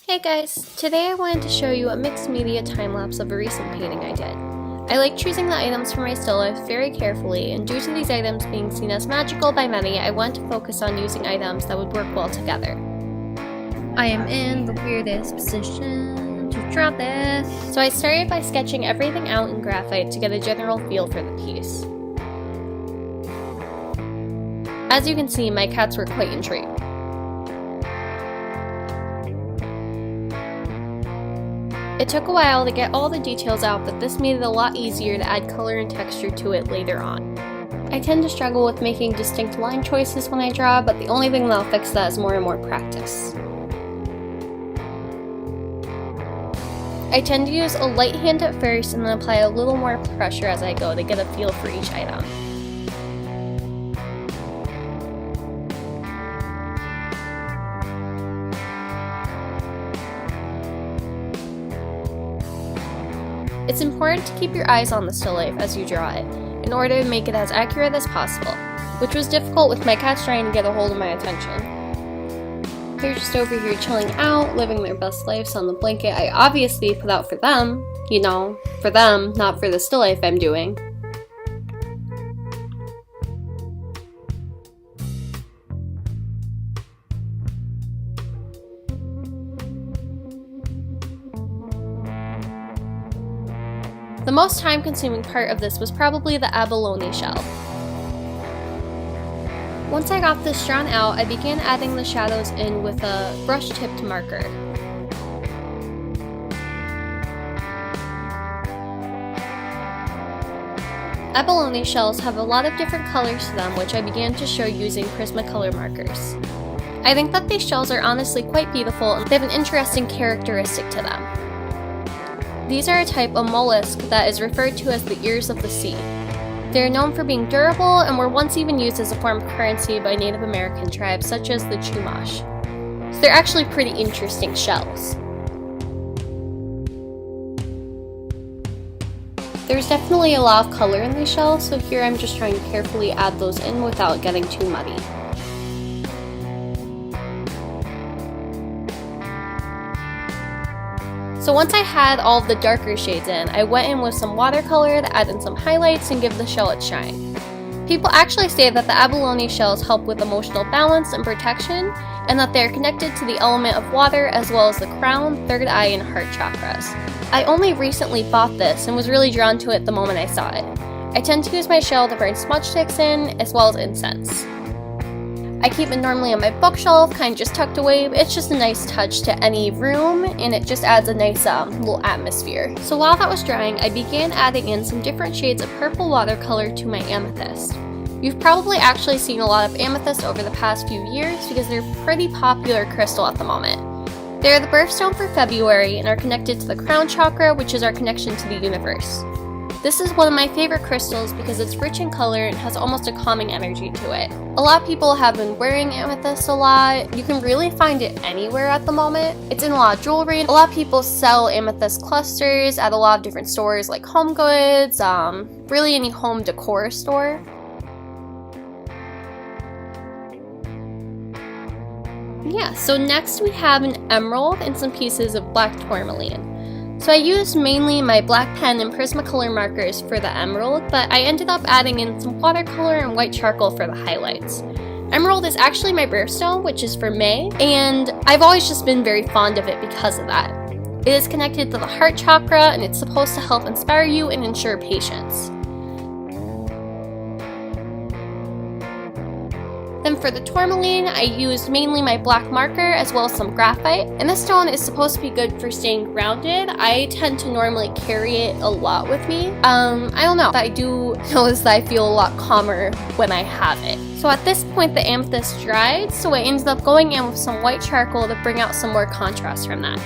Hey guys, today I wanted to show you a mixed media time-lapse of a recent painting I did. I like choosing the items for my still life very carefully, and due to these items being seen as magical by many, I want to focus on using items that would work well together. I am in the weirdest position to draw this. So I started by sketching everything out in graphite to get a general feel for the piece. As you can see, my cats were quite intrigued. It took a while to get all the details out, but this made it a lot easier to add color and texture to it later on. I tend to struggle with making distinct line choices when I draw, but the only thing that'll fix that is more and more practice. I tend to use a light hand at first and then apply a little more pressure as I go to get a feel for each item. It's important to keep your eyes on the still life as you draw it, in order to make it as accurate as possible, which was difficult with my cats trying to get a hold of my attention. They're just over here chilling out, living their best lives on the blanket I obviously put out for them, for them, not for the still life I'm doing. The most time-consuming part of this was probably the abalone shell. Once I got this drawn out, I began adding the shadows in with a brush-tipped marker. Abalone shells have a lot of different colors to them, which I began to show using Prismacolor markers. I think that these shells are honestly quite beautiful, and they have an interesting characteristic to them. These are a type of mollusk that is referred to as the ears of the sea. They are known for being durable and were once even used as a form of currency by Native American tribes such as the Chumash. So they're actually pretty interesting shells. There's definitely a lot of color in these shells, so here I'm just trying to carefully add those in without getting too muddy. So once I had all of the darker shades in, I went in with some watercolor to add in some highlights and give the shell its shine. People actually say that the abalone shells help with emotional balance and protection, and that they are connected to the element of water as well as the crown, third eye, and heart chakras. I only recently bought this and was really drawn to it the moment I saw it. I tend to use my shell to burn smudge sticks in, as well as incense. I keep it normally on my bookshelf, kind of just tucked away, but it's just a nice touch to any room, and it just adds a nice little atmosphere. So while that was drying, I began adding in some different shades of purple watercolor to my amethyst. You've probably actually seen a lot of amethyst over the past few years because they're a pretty popular crystal at the moment. They're the birthstone for February and are connected to the crown chakra, which is our connection to the universe. This is one of my favorite crystals because it's rich in color and has almost a calming energy to it. A lot of people have been wearing amethyst a lot. You can really find it anywhere at the moment. It's in a lot of jewelry. A lot of people sell amethyst clusters at a lot of different stores like Home Goods, really any home decor store. Yeah, so next we have an emerald and some pieces of black tourmaline. So I used mainly my black pen and Prismacolor markers for the emerald, but I ended up adding in some watercolor and white charcoal for the highlights. Emerald is actually my birthstone, which is for May, and I've always just been very fond of it because of that. It is connected to the heart chakra, and it's supposed to help inspire you and ensure patience. Then for the tourmaline, I used mainly my black marker as well as some graphite. And this stone is supposed to be good for staying grounded. I tend to normally carry it a lot with me. I don't know, but I do notice that I feel a lot calmer when I have it. So at this point, the amethyst dried, so I ended up going in with some white charcoal to bring out some more contrast from that.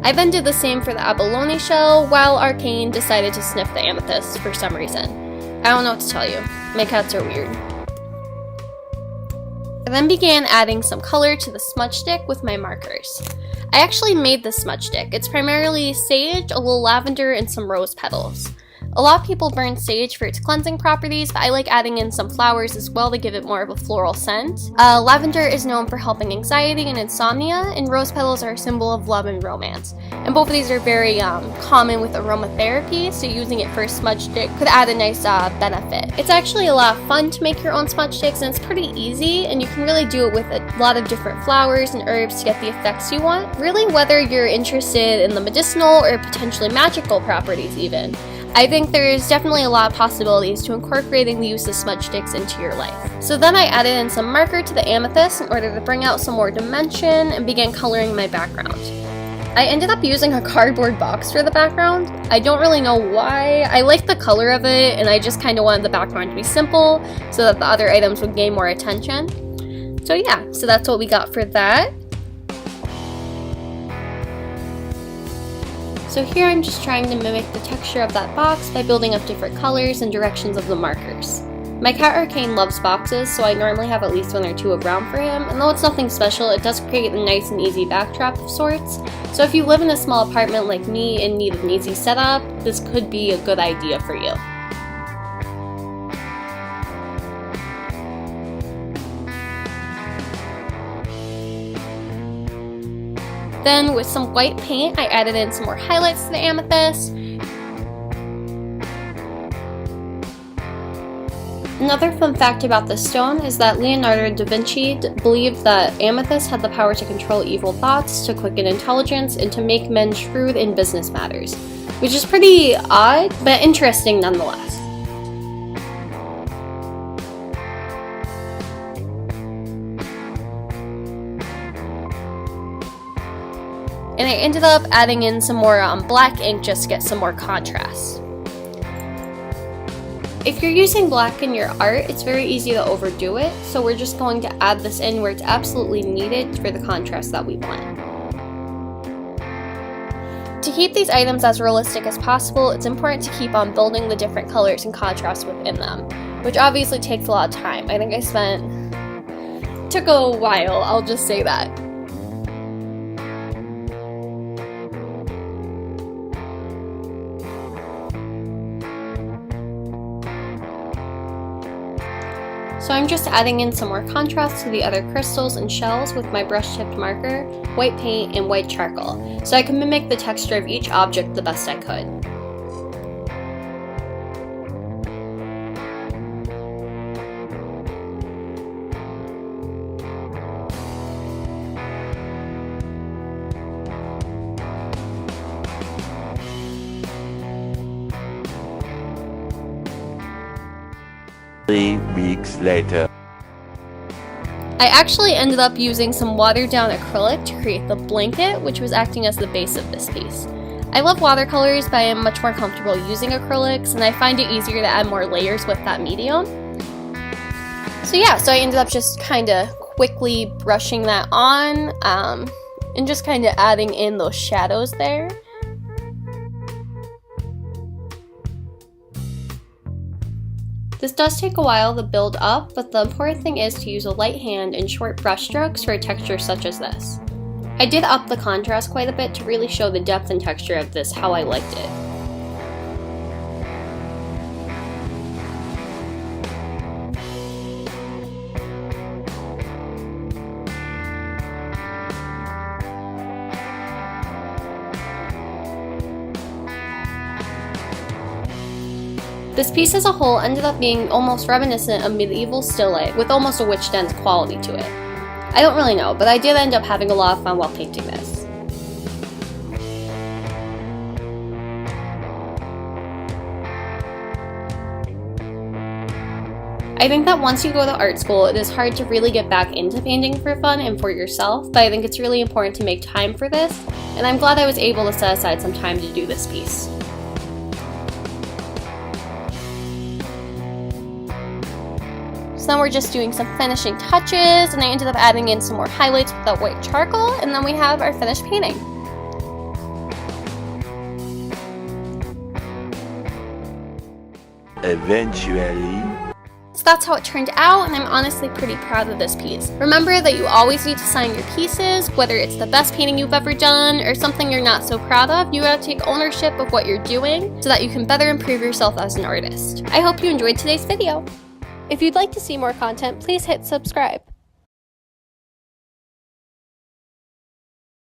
I then did the same for the abalone shell, while Arcane decided to sniff the amethyst for some reason. I don't know what to tell you. My cats are weird. I then began adding some color to the smudge stick with my markers. I actually made this smudge stick. It's primarily sage, a little lavender, and some rose petals. A lot of people burn sage for its cleansing properties, but I like adding in some flowers as well to give it more of a floral scent. Lavender is known for helping anxiety and insomnia, and rose petals are a symbol of love and romance. And both of these are very common with aromatherapy, so using it for a smudge stick could add a nice benefit. It's actually a lot of fun to make your own smudge sticks, and it's pretty easy, and you can really do it with a lot of different flowers and herbs to get the effects you want. Really, whether you're interested in the medicinal or potentially magical properties even. I think there's definitely a lot of possibilities to incorporating the use of smudge sticks into your life. So then I added in some marker to the amethyst in order to bring out some more dimension and began coloring my background. I ended up using a cardboard box for the background. I don't really know why. I like the color of it, and I just kind of wanted the background to be simple so that the other items would gain more attention. So yeah, so that's what we got for that. So here I'm just trying to mimic the texture of that box by building up different colors and directions of the markers. My cat Arcane loves boxes, so I normally have at least one or two around for him, and though it's nothing special, it does create a nice and easy backdrop of sorts. So if you live in a small apartment like me and need an easy setup, this could be a good idea for you. Then with some white paint, I added in some more highlights to the amethyst. Another fun fact about this stone is that Leonardo da Vinci believed that amethyst had the power to control evil thoughts, to quicken intelligence, and to make men shrewd in business matters, which is pretty odd, but interesting nonetheless. And I ended up adding in some more black ink just to get some more contrast. If you're using black in your art, it's very easy to overdo it, so we're just going to add this in where it's absolutely needed for the contrast that we want. To keep these items as realistic as possible, it's important to keep on building the different colors and contrasts within them, which obviously takes a lot of time. I think took a while, I'll just say that. So I'm just adding in some more contrast to the other crystals and shells with my brush tipped marker, white paint, and white charcoal, so I can mimic the texture of each object the best I could. Weeks later. I actually ended up using some watered down acrylic to create the blanket, which was acting as the base of this piece. I love watercolors, but I am much more comfortable using acrylics, and I find it easier to add more layers with that medium. So yeah, so I ended up just kind of quickly brushing that on, and just kind of adding in those shadows there. This does take a while to build up, but the important thing is to use a light hand and short brush strokes for a texture such as this. I did up the contrast quite a bit to really show the depth and texture of this how I liked it. This piece as a whole ended up being almost reminiscent of medieval still life with almost a witch dance quality to it. I don't really know, but I did end up having a lot of fun while painting this. I think that once you go to art school, it is hard to really get back into painting for fun and for yourself, but I think it's really important to make time for this, and I'm glad I was able to set aside some time to do this piece. So then we're just doing some finishing touches, and I ended up adding in some more highlights with that white charcoal, and then we have our finished painting. Eventually. So that's how it turned out, and I'm honestly pretty proud of this piece. Remember that you always need to sign your pieces, whether it's the best painting you've ever done or something you're not so proud of. You gotta take ownership of what you're doing so that you can better improve yourself as an artist. I hope you enjoyed today's video. If you'd like to see more content, please hit subscribe.